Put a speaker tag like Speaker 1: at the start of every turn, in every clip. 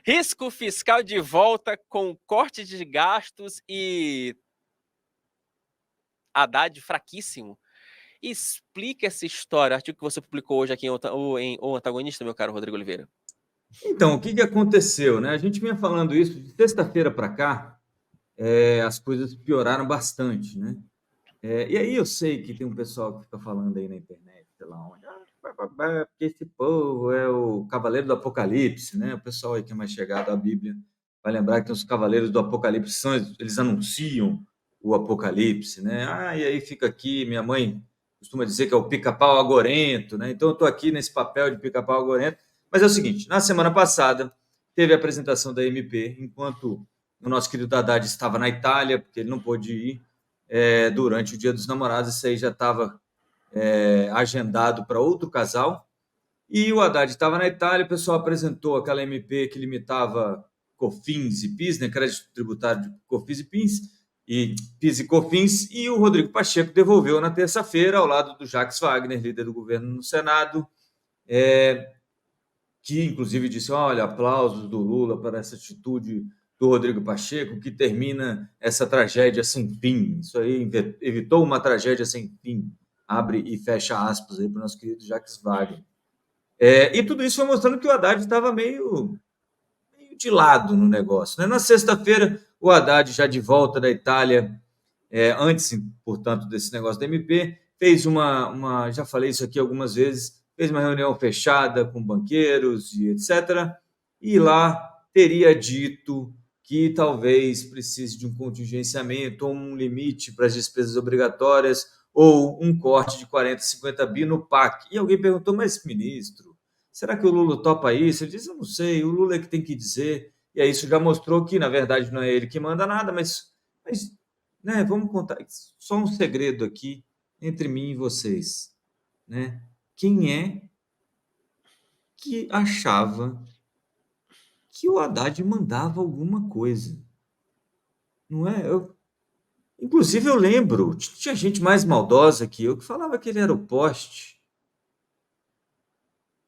Speaker 1: Risco fiscal de volta com corte de gastos e Haddad fraquíssimo. Explica essa história, artigo que você publicou hoje aqui em O Antagonista, meu caro Rodrigo Oliveira.
Speaker 2: Então, o que aconteceu, né? A gente vinha falando isso de sexta-feira para cá, as coisas pioraram bastante, né? E aí eu sei que tem um pessoal que fica falando aí na internet, sei lá onde, porque esse povo é o cavaleiro do Apocalipse, né? O pessoal aí que é mais chegado à Bíblia vai lembrar que os cavaleiros do Apocalipse eles anunciam o Apocalipse, né? E aí fica aqui, minha mãe costuma dizer que é o pica-pau agorento, né? Então eu estou aqui nesse papel de pica-pau agorento. Mas é o seguinte, na semana passada teve a apresentação da MP, enquanto o nosso querido Haddad estava na Itália, porque ele não pôde ir, durante o Dia dos Namorados, isso aí já estava agendado para outro casal. E o Haddad estava na Itália, o pessoal apresentou aquela MP que limitava COFINS e PIS, né, crédito tributário de COFINS e PIS, PIS e COFINS, e o Rodrigo Pacheco devolveu na terça-feira, ao lado do Jacques Wagner, líder do governo no Senado, que inclusive disse, olha, aplausos do Lula para essa atitude do Rodrigo Pacheco, que termina essa tragédia sem fim. Isso aí evitou uma tragédia sem fim. Abre e fecha aspas aí para o nosso querido Jacques Wagner. E tudo isso foi mostrando que o Haddad estava meio de lado no negócio, né? Na sexta-feira, o Haddad, já de volta da Itália, antes, portanto, desse negócio da MP, fez já falei isso aqui algumas vezes, fez uma reunião fechada com banqueiros e etc. E lá teria dito que talvez precise de um contingenciamento ou um limite para as despesas obrigatórias ou um corte de 40, 50 bi no PAC. E alguém perguntou, mas ministro, será que o Lula topa isso? Ele disse, eu não sei, o Lula é que tem que dizer. E aí isso já mostrou que, na verdade, não é ele que manda nada, mas né, vamos contar só um segredo aqui entre mim e vocês, né? Quem é que achava que o Haddad mandava alguma coisa? Não é? Inclusive, eu lembro, tinha gente mais maldosa que eu que falava que ele era o poste.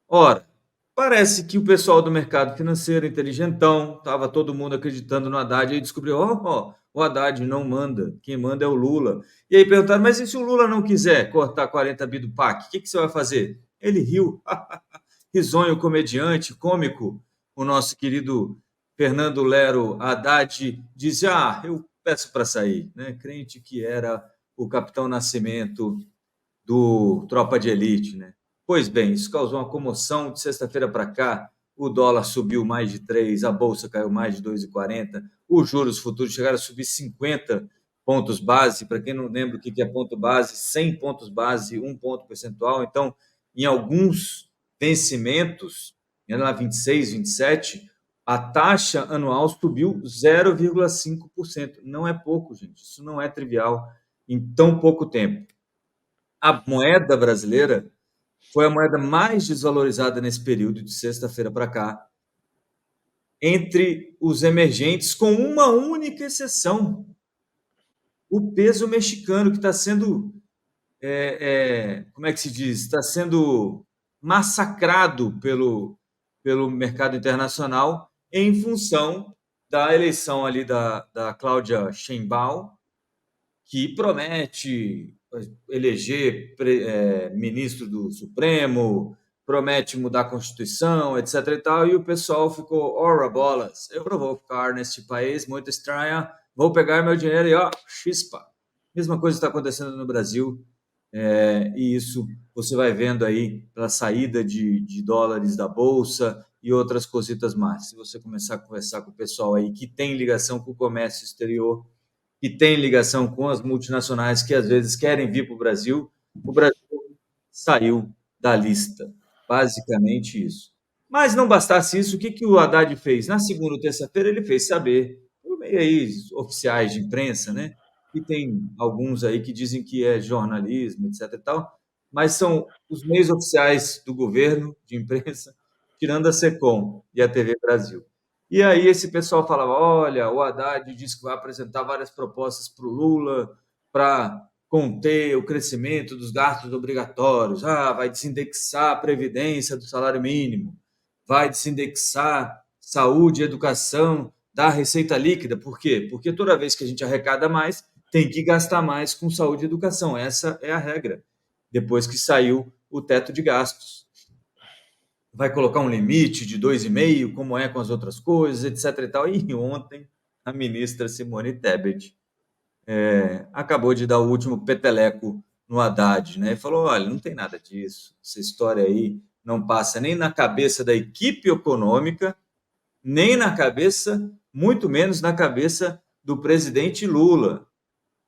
Speaker 2: Ora, parece que o pessoal do mercado financeiro, inteligentão, estava todo mundo acreditando no Haddad, e aí descobriu, o Haddad não manda, quem manda é o Lula. E aí perguntaram, mas e se o Lula não quiser cortar 40 bi do PAC, o que você vai fazer? Ele riu, risonho, comediante, cômico, o nosso querido Fernando Lero Haddad disse, eu peço para sair, né? Crente que era o Capitão Nascimento do Tropa de Elite, né? Pois bem, isso causou uma comoção de sexta-feira para cá. O dólar subiu mais de 3, a bolsa caiu mais de 2,40, os juros futuros chegaram a subir 50 pontos base. Para quem não lembra o que é ponto base, 100 pontos base, 1 ponto percentual. Então, em alguns vencimentos, lá 26, 27, a taxa anual subiu 0,5%. Não é pouco, gente. Isso não é trivial em tão pouco tempo. A moeda brasileira foi a moeda mais desvalorizada nesse período de sexta-feira para cá, entre os emergentes, com uma única exceção: o peso mexicano, que está sendo, como é que se diz? Está sendo massacrado pelo mercado internacional em função da eleição ali da Cláudia Sheinbaum, que promete eleger ministro do Supremo, promete mudar a Constituição, etc. e tal, e o pessoal ficou, ora bolas, eu não vou ficar neste país muito estranha, vou pegar meu dinheiro e chispa. Mesma coisa está acontecendo no Brasil, e isso você vai vendo aí pela saída de dólares da Bolsa e outras cositas mais. Se você começar a conversar com o pessoal aí que tem ligação com o comércio exterior, que tem ligação com as multinacionais que às vezes querem vir para o Brasil saiu da lista. Basicamente isso. Mas não bastasse isso, o que o Haddad fez? Na segunda ou terça-feira, ele fez saber, por meio aí, oficiais de imprensa, né? E tem alguns aí que dizem que é jornalismo, etc. e tal, mas são os meios oficiais do governo de imprensa, tirando a SECOM e a TV Brasil. E aí esse pessoal falava, olha, o Haddad disse que vai apresentar várias propostas para o Lula para conter o crescimento dos gastos obrigatórios. Vai desindexar a previdência do salário mínimo, vai desindexar saúde, educação, da receita líquida. Por quê? Porque toda vez que a gente arrecada mais, tem que gastar mais com saúde e educação. Essa é a regra. Depois que saiu o teto de gastos. Vai colocar um limite de 2,5, como é com as outras coisas, etc. E tal. E ontem, a ministra Simone Tebet acabou de dar o último peteleco no Haddad, né? E falou: olha, não tem nada disso. Essa história aí não passa nem na cabeça da equipe econômica, nem na cabeça, muito menos na cabeça do presidente Lula.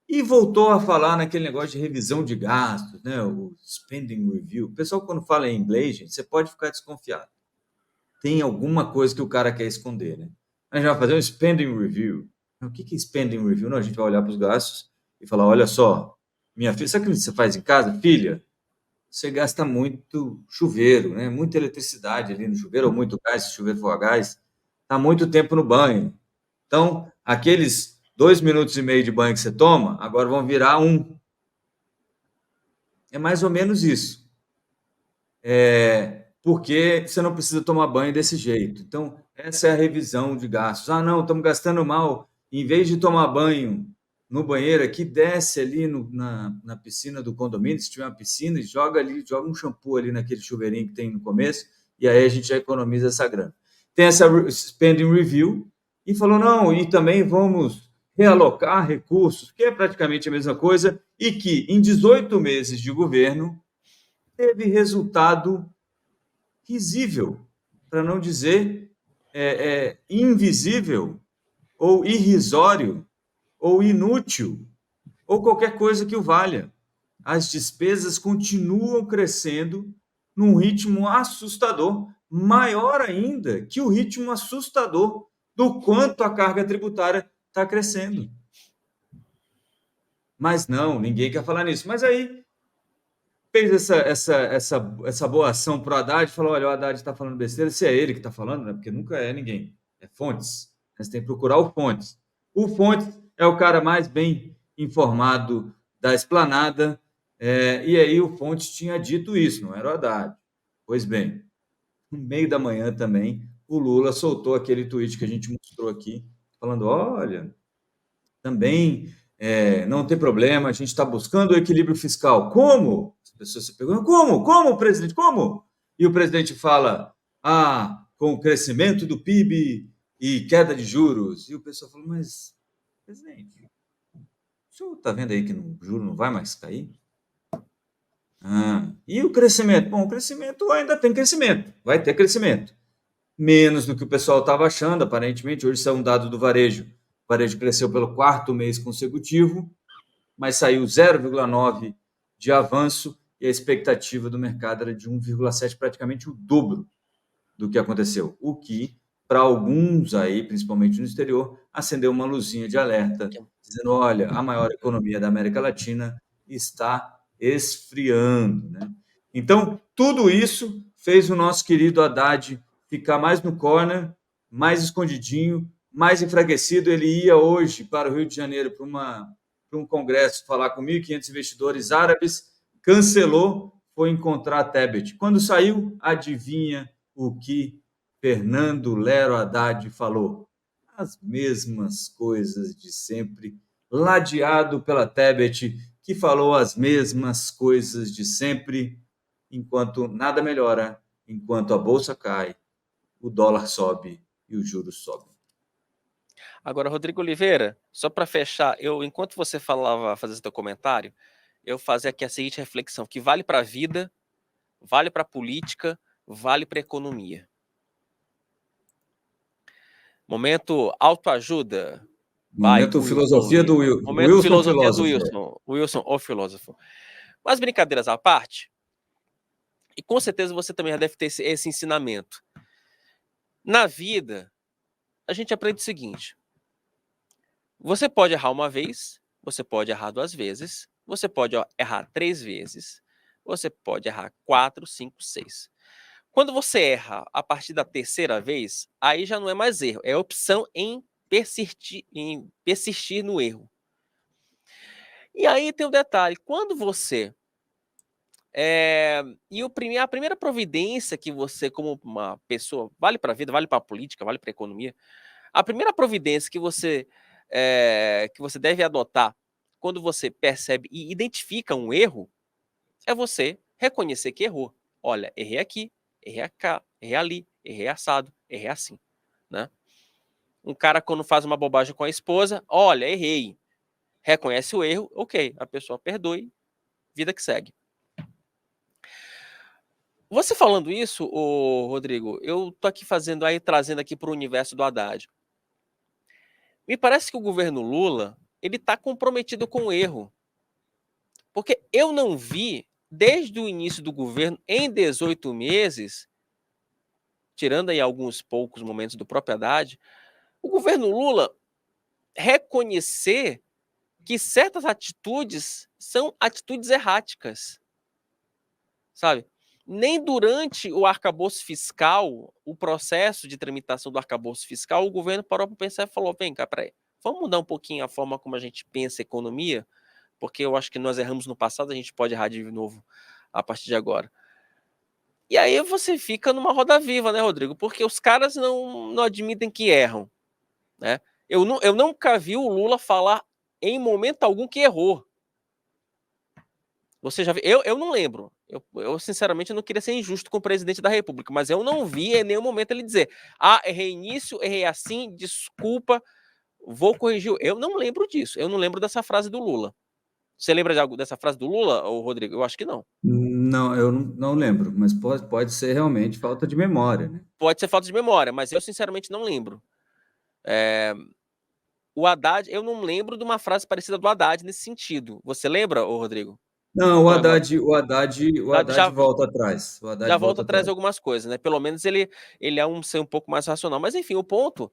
Speaker 2: E voltou a falar naquele negócio de revisão de gastos, né? O spending review. O pessoal, quando fala em inglês, gente, você pode ficar desconfiado. Tem alguma coisa que o cara quer esconder, né? A gente vai fazer um spending review. O que é spending review? Não, a gente vai olhar para os gastos e falar: olha só, minha filha, sabe o que você faz em casa? Filha, você gasta muito chuveiro, né? Muita eletricidade ali no chuveiro, ou muito gás, se o chuveiro for a gás, está muito tempo no banho. Então, aqueles 2,5 minutos de banho que você toma, agora vão virar 1. É mais ou menos isso. Porque você não precisa tomar banho desse jeito. Então, essa é a revisão de gastos. Ah, não, estamos gastando mal. Em vez de tomar banho no banheiro aqui, desce ali na piscina do condomínio, se tiver uma piscina, e joga um shampoo ali naquele chuveirinho que tem no começo, e aí a gente já economiza essa grana. Tem essa spending review, e falou: não, e também vamos realocar recursos, que é praticamente a mesma coisa, e que em 18 meses de governo teve resultado risível, para não dizer invisível, ou irrisório, ou inútil, ou qualquer coisa que o valha. As despesas continuam crescendo num ritmo assustador, maior ainda que o ritmo assustador do quanto a carga tributária está crescendo. Mas não, ninguém quer falar nisso. Mas aí fez essa boa ação para o Haddad, falou: olha, o Haddad está falando besteira, se é ele que está falando, né? Porque nunca é ninguém, é fontes. Você tem que procurar o Fontes. O Fontes é o cara mais bem informado da esplanada, e aí o Fontes tinha dito isso, não era o Haddad. Pois bem, no meio da manhã também, o Lula soltou aquele tweet que a gente mostrou aqui, falando: olha, também não tem problema, a gente está buscando o equilíbrio fiscal. Como? As pessoas se perguntam: como? Como, presidente? Como? E o presidente fala: com o crescimento do PIB e queda de juros. E o pessoal fala: mas, presidente, o senhor está vendo aí que o juro não vai mais cair? E o crescimento? Bom, o crescimento ainda tem crescimento, vai ter crescimento. Menos do que o pessoal estava achando, aparentemente. Hoje saiu um dado do varejo. O varejo cresceu pelo 4º mês consecutivo, mas saiu 0,9 de avanço, e a expectativa do mercado era de 1,7, praticamente o dobro do que aconteceu. O que, para alguns aí, principalmente no exterior, acendeu uma luzinha de alerta, dizendo: olha, a maior economia da América Latina está esfriando, né? Então, tudo isso fez o nosso querido Haddad ficar mais no corner, mais escondidinho, mais enfraquecido. Ele ia hoje para o Rio de Janeiro para um congresso falar com 1.500 investidores árabes, cancelou, foi encontrar Tebet. Quando saiu, adivinha o que Fernando Lero Haddad falou? As mesmas coisas de sempre, ladeado pela Tebet, que falou as mesmas coisas de sempre, enquanto nada melhora, enquanto a bolsa cai, o dólar sobe e os juros sobem.
Speaker 1: Agora, Rodrigo Oliveira, só para fechar, enquanto você falava, fazia seu comentário, eu fazia aqui a seguinte reflexão: que vale para a vida, vale para a política, vale para a economia. Momento autoajuda.
Speaker 2: Momento filosofia do Wilson.
Speaker 1: Momento filosofia do Wilson. Wilson, o filósofo. Mas brincadeiras à parte, e com certeza você também já deve ter esse ensinamento. Na vida, a gente aprende o seguinte: você pode errar uma vez, você pode errar 2 vezes, você pode errar 3 vezes, você pode errar 4, 5, 6. Quando você erra a partir da 3ª vez, aí já não é mais erro, é opção em persistir no erro. E aí tem um detalhe: quando você E a primeira providência que você, como uma pessoa, vale para a vida, vale para a política, vale para a economia, a primeira providência que você deve adotar quando você percebe e identifica um erro é você reconhecer que errou. Olha, errei aqui, errei cá, errei ali, errei assado, errei assim, né? Um cara quando faz uma bobagem com a esposa, olha, errei, reconhece o erro, ok, a pessoa perdoe, vida que segue. Você falando isso, Rodrigo, eu tô aqui trazendo aqui para o universo do Haddad. Me parece que o governo Lula, ele tá comprometido com o erro. Porque eu não vi, desde o início do governo, em 18 meses, tirando aí alguns poucos momentos do próprio Haddad, o governo Lula reconhecer que certas atitudes são atitudes erráticas, sabe? Nem durante o arcabouço fiscal, o processo de tramitação do arcabouço fiscal, o governo parou para pensar e falou: vem cá, peraí, vamos mudar um pouquinho a forma como a gente pensa a economia, porque eu acho que nós erramos no passado, a gente pode errar de novo a partir de agora. E aí você fica numa roda viva, né, Rodrigo? Porque os caras não admitem que erram, né? Eu nunca vi o Lula falar em momento algum que errou. Você já viu? Eu não lembro. Eu, sinceramente, não queria ser injusto com o presidente da República, mas eu não vi em nenhum momento ele dizer: ah, errei nisso, errei assim, desculpa, vou corrigir. Eu não lembro disso. Eu não lembro dessa frase do Lula. Você lembra de algo dessa frase do Lula, ou Rodrigo? Eu acho que não.
Speaker 2: Não, eu não lembro, mas pode ser realmente falta de memória, né?
Speaker 1: Pode ser falta de memória, mas eu, sinceramente, não lembro. O Haddad, eu não lembro de uma frase parecida do Haddad nesse sentido. Você lembra, ô Rodrigo?
Speaker 2: Não,
Speaker 1: Ou é uma...
Speaker 2: o
Speaker 1: Haddad
Speaker 2: Haddad
Speaker 1: já,
Speaker 2: volta atrás. O
Speaker 1: já
Speaker 2: Haddad
Speaker 1: volta
Speaker 2: volta
Speaker 1: atrás de
Speaker 2: atrás.
Speaker 1: algumas coisas, né? Pelo menos ele é um ser um pouco mais racional. Mas enfim, o ponto,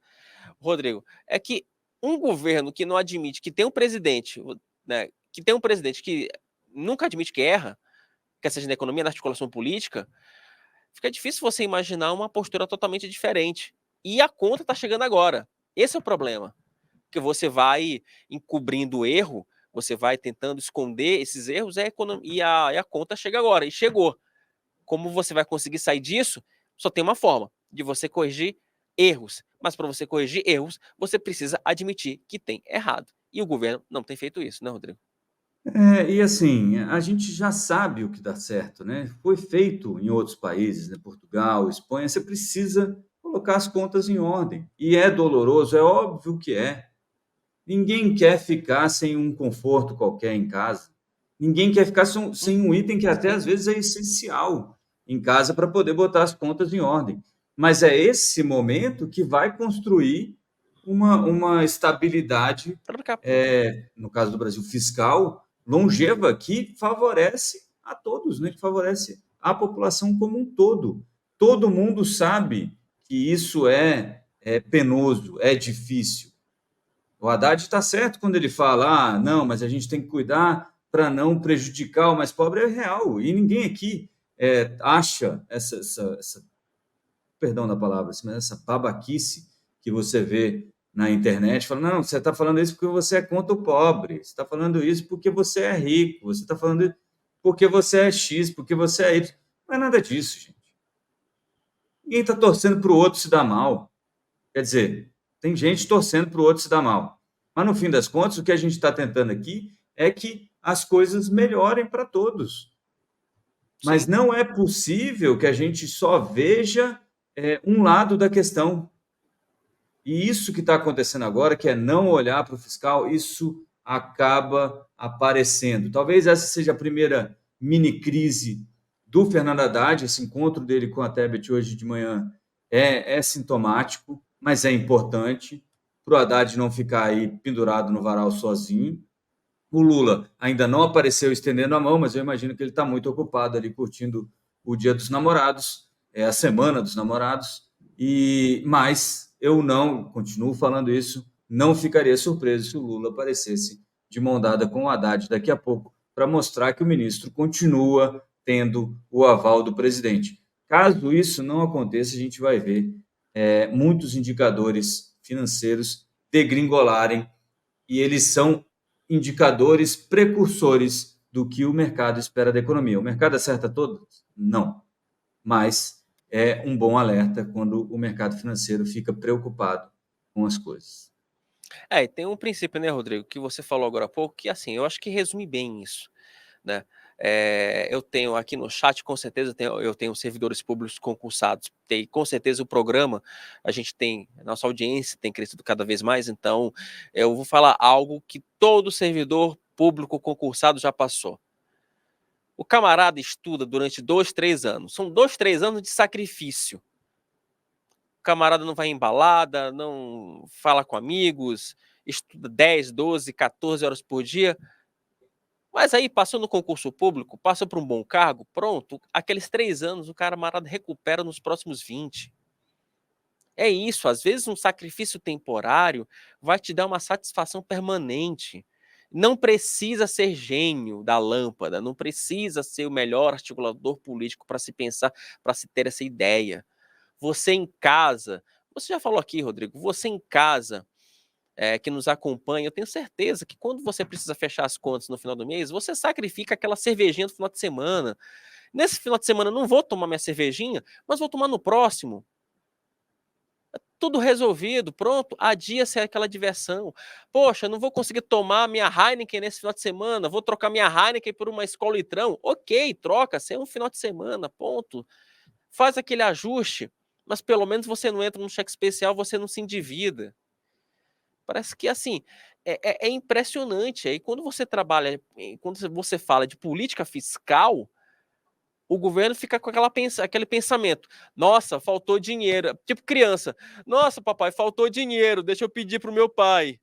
Speaker 1: Rodrigo, é que um governo que não admite que tem um presidente, né, que tem um presidente que nunca admite que erra, quer seja na economia, na articulação política, fica difícil você imaginar uma postura totalmente diferente. E a conta está chegando agora. Esse é o problema. Que você vai encobrindo o erro, você vai tentando esconder esses erros e a conta chega agora, e chegou. Como você vai conseguir sair disso? Só tem uma forma, de você corrigir erros. Mas para você corrigir erros, você precisa admitir que tem errado. E o governo não tem feito isso, né, Rodrigo?
Speaker 2: E assim, a gente já sabe o que dá certo, né? Foi feito em outros países, né? Portugal, Espanha. Você precisa colocar as contas em ordem. E é doloroso, é óbvio que é. Ninguém quer ficar sem um conforto qualquer em casa. Ninguém quer ficar sem um item que até
Speaker 1: Sim.
Speaker 2: às vezes é essencial em casa para poder botar as contas em ordem. Mas é esse momento que vai construir uma estabilidade, no caso do Brasil, fiscal, longeva, que favorece a todos, né? Que favorece a população como um todo. Todo mundo sabe que isso é penoso, é difícil. O Haddad está certo quando ele fala: ah, não, mas a gente tem que cuidar para não prejudicar o mais pobre. É real. E ninguém aqui acha perdão da palavra, mas essa babaquice que você vê na internet. Fala: não, você está falando isso porque você é contra o pobre. Você está falando isso porque você é rico. Você está falando isso porque você é X, porque você é Y. Não é nada disso, gente. Ninguém está torcendo para o outro se dar mal. Quer dizer, tem gente torcendo para o outro se dar mal. Mas, no fim das contas, o que a gente está tentando aqui é que as coisas melhorem para todos. Mas
Speaker 1: Sim.
Speaker 2: não é possível que a gente só veja um lado da questão. E isso que está acontecendo agora, que é não olhar para o fiscal, isso acaba aparecendo. Talvez essa seja a primeira mini crise do Fernando Haddad. Esse encontro dele com a Tebet hoje de manhã é sintomático, mas é importante para o Haddad não ficar aí pendurado no varal sozinho. O Lula ainda não apareceu estendendo a mão, mas eu imagino que ele está muito ocupado ali curtindo o Dia dos Namorados, a Semana dos Namorados. Mas eu continuo falando isso, não ficaria surpreso se o Lula aparecesse de mão dada com o Haddad daqui a pouco para mostrar que o ministro continua tendo o aval do presidente. Caso isso não aconteça, a gente vai ver muitos indicadores financeiros degringolarem, e eles são indicadores precursores do que o mercado espera da economia. O mercado acerta todos? Não. Mas é um bom alerta quando o mercado financeiro fica preocupado com as coisas.
Speaker 1: E tem um princípio, né, Rodrigo, que você falou agora há pouco, que assim, eu acho que resume bem isso, né? Eu tenho aqui no chat, com certeza, eu tenho servidores públicos concursados, tem com certeza o programa, a gente tem, nossa audiência tem crescido cada vez mais, então eu vou falar algo que todo servidor público concursado já passou. O camarada estuda durante 2, 3 anos, são 2, 3 anos de sacrifício. O camarada não vai em balada, não fala com amigos, estuda 10, 12, 14 horas por dia, mas aí passou no concurso público, passa para um bom cargo, pronto, aqueles 3 anos o camarada recupera nos próximos 20. É isso, às vezes um sacrifício temporário vai te dar uma satisfação permanente. Não precisa ser gênio da lâmpada, não precisa ser o melhor articulador político para se pensar, para se ter essa ideia. Você em casa, você já falou aqui, Rodrigo, você em casa, que nos acompanha, eu tenho certeza que quando você precisa fechar as contas no final do mês, você sacrifica aquela cervejinha do final de semana. Nesse final de semana eu não vou tomar minha cervejinha, mas vou tomar no próximo. Tudo resolvido, pronto, adia-se aquela diversão. Poxa, não vou conseguir tomar minha Heineken nesse final de semana, vou trocar minha Heineken por uma Skol Litrão. Ok, troca, se é um final de semana, ponto. Faz aquele ajuste, mas pelo menos você não entra num cheque especial, você não se endivida. Parece que, assim, é impressionante. Aí quando você trabalha, quando você fala de política fiscal, o governo fica com aquele pensamento: nossa, faltou dinheiro. Tipo criança: nossa, papai, faltou dinheiro, deixa eu pedir para o meu pai.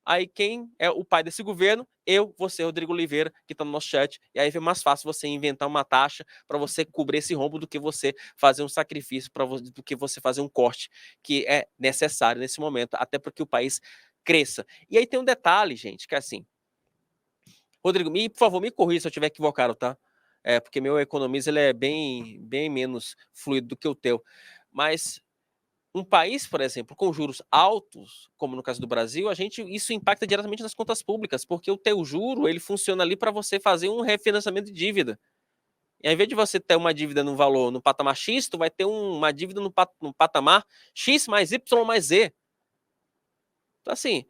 Speaker 1: Aí quem é o pai desse governo? Eu, você, Rodrigo Oliveira, que está no nosso chat. E aí é mais fácil você inventar uma taxa para você cobrir esse rombo do que você fazer um sacrifício, do que você fazer um corte que é necessário nesse momento, até para que o país cresça. E aí tem um detalhe, gente, que é assim, Rodrigo, por favor, me corrija se eu estiver equivocado, tá? Porque meu economista ele é bem menos fluido do que o teu. Mas um país, por exemplo, com juros altos, como no caso do Brasil, isso impacta diretamente nas contas públicas, porque o teu juro ele funciona ali para você fazer um refinanciamento de dívida. E ao invés de você ter uma dívida no valor no patamar X, tu vai ter uma dívida no patamar X mais Y mais Z. Então, assim,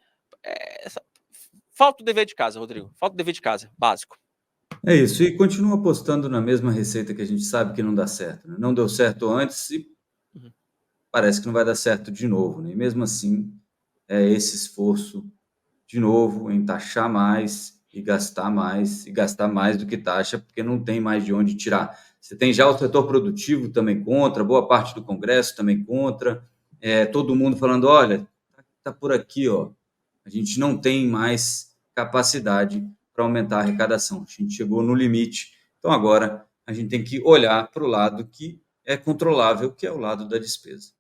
Speaker 1: falta o dever de casa, Rodrigo. Falta o dever de casa, básico.
Speaker 2: É isso, e continua apostando na mesma receita que a gente sabe que não dá certo, né? Não deu certo antes e parece que não vai dar certo de novo, né? E mesmo assim, é esse esforço de novo em taxar mais e gastar mais do que taxa, porque não tem mais de onde tirar. Você tem já o setor produtivo também contra, boa parte do Congresso também contra, todo mundo falando, olha, tá por aqui, ó, a gente não tem mais capacidade para aumentar a arrecadação, a gente chegou no limite, então agora a gente tem que olhar para o lado que é controlável, que é o lado da despesa.